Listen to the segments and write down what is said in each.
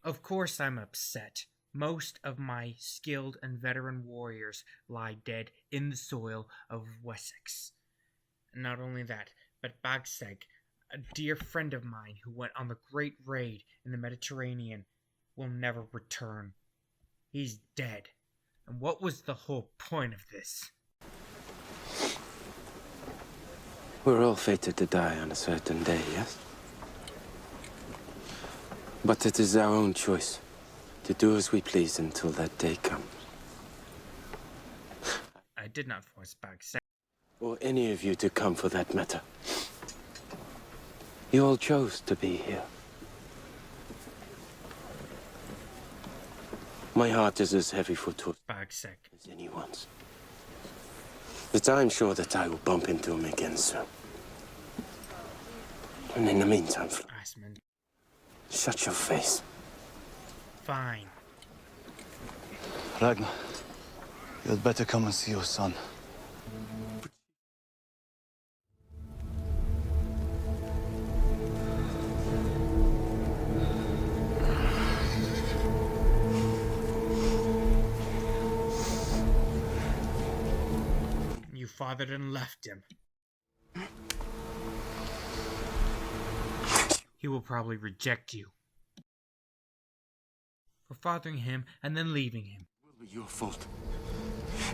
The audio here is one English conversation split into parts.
Of course I'm upset. Most of my skilled and veteran warriors lie dead in the soil of Wessex. And not only that, but Bagseg, a dear friend of mine who went on the great raid in the Mediterranean, will never return. He's dead. And what was the whole point of this? We're all fated to die on a certain day, yes? But it is our own choice to do as we please until that day comes. I did not force Bagseg. Or any of you to come for that matter. You all chose to be here. My heart is as heavy for Bagseg as anyone's. But I'm sure that I will bump into him again soon. And in the meantime, Asmund. Shut your face. Fine. Ragnar, you'd better come and see your son. You fathered and left him. He will probably reject you for fathering him and then leaving him. It will be your fault.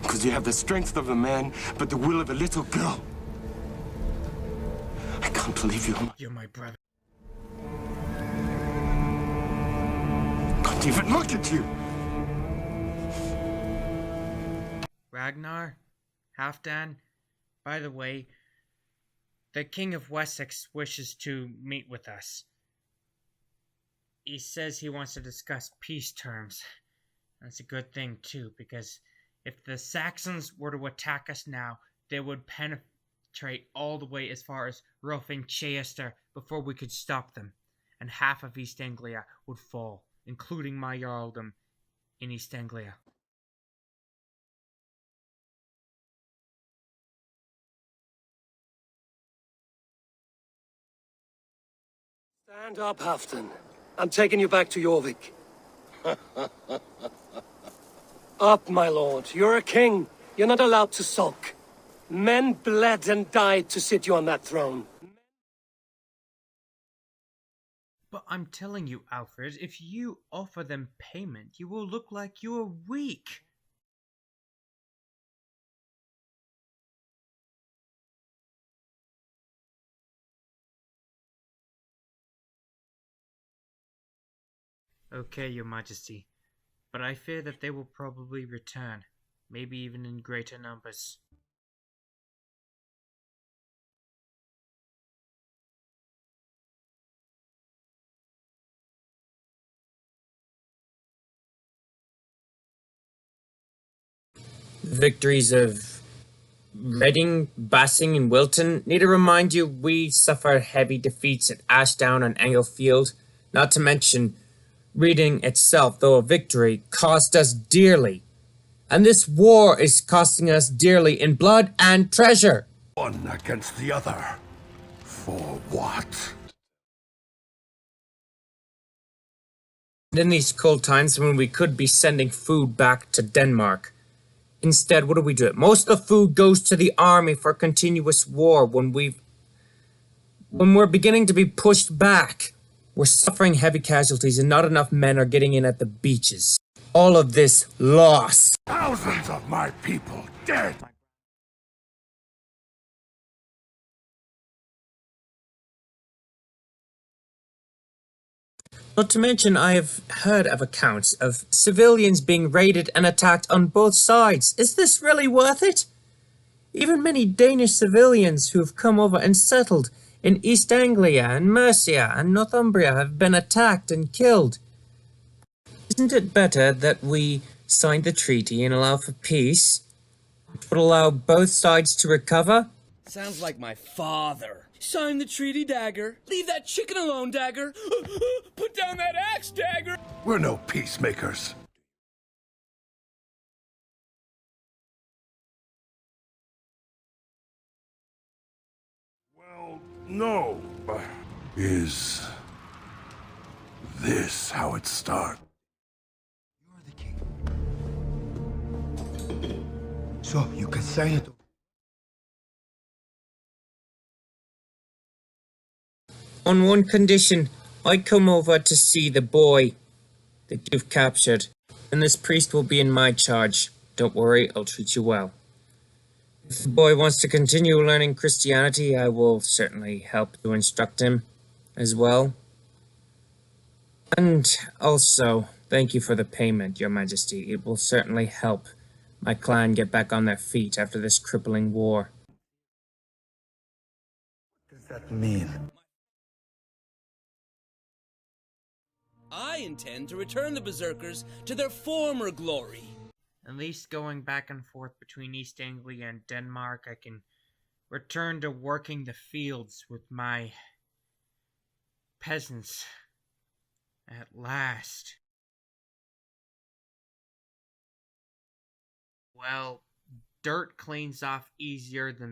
Because you have the strength of a man, but the will of a little girl. I can't believe You're my brother. Can't even look at you. Ragnar, Halfdan, by the way, the King of Wessex wishes to meet with us. He says he wants to discuss peace terms. That's a good thing, too, because if the Saxons were to attack us now, they would penetrate all the way as far as Rolf and Chester before we could stop them, and half of East Anglia would fall, including my Jarldom in East Anglia. Stand up, Halfdan. I'm taking you back to Jorvik. Up, my lord. You're a king. You're not allowed to sulk. Men bled and died to sit you on that throne. But I'm telling you, Alfred, if you offer them payment, you will look like you are weak. Okay, your majesty, but I fear that they will probably return, maybe even in greater numbers. Victories of Reading, Basing, and Wilton need to remind you we suffered heavy defeats at Ashdown and Englefield, not to mention Reading itself, though a victory, cost us dearly. And this war is costing us dearly in blood and treasure. One against the other. For what? And in these cold times when we could be sending food back to Denmark. Instead, what do? Most of the food goes to the army for continuous war when we're beginning to be pushed back. We're suffering heavy casualties and not enough men are getting in at the beaches. All of this loss. Thousands of my people dead! Not to mention, I have heard of accounts of civilians being raided and attacked on both sides. Is this really worth it? Even many Danish civilians who have come over and settled in East Anglia and Mercia and Northumbria have been attacked and killed. Isn't it better that we sign the treaty and allow for peace, which would allow both sides to recover? Sounds like my father. Sign the treaty, Dagger. Leave that chicken alone, Dagger. Put down that axe, Dagger. We're no peacemakers. Well, no. Is this how it starts? You're the king. So you can say it. On one condition, I come over to see the boy that you've captured, and this priest will be in my charge. Don't worry, I'll treat you well. If the boy wants to continue learning Christianity, I will certainly help to instruct him as well. And also, thank you for the payment, Your Majesty. It will certainly help my clan get back on their feet after this crippling war. What does that mean? I intend to return the Berserkers to their former glory. At least going back and forth between East Anglia and Denmark, I can return to working the fields with my peasants. At last. Well, dirt cleans off easier than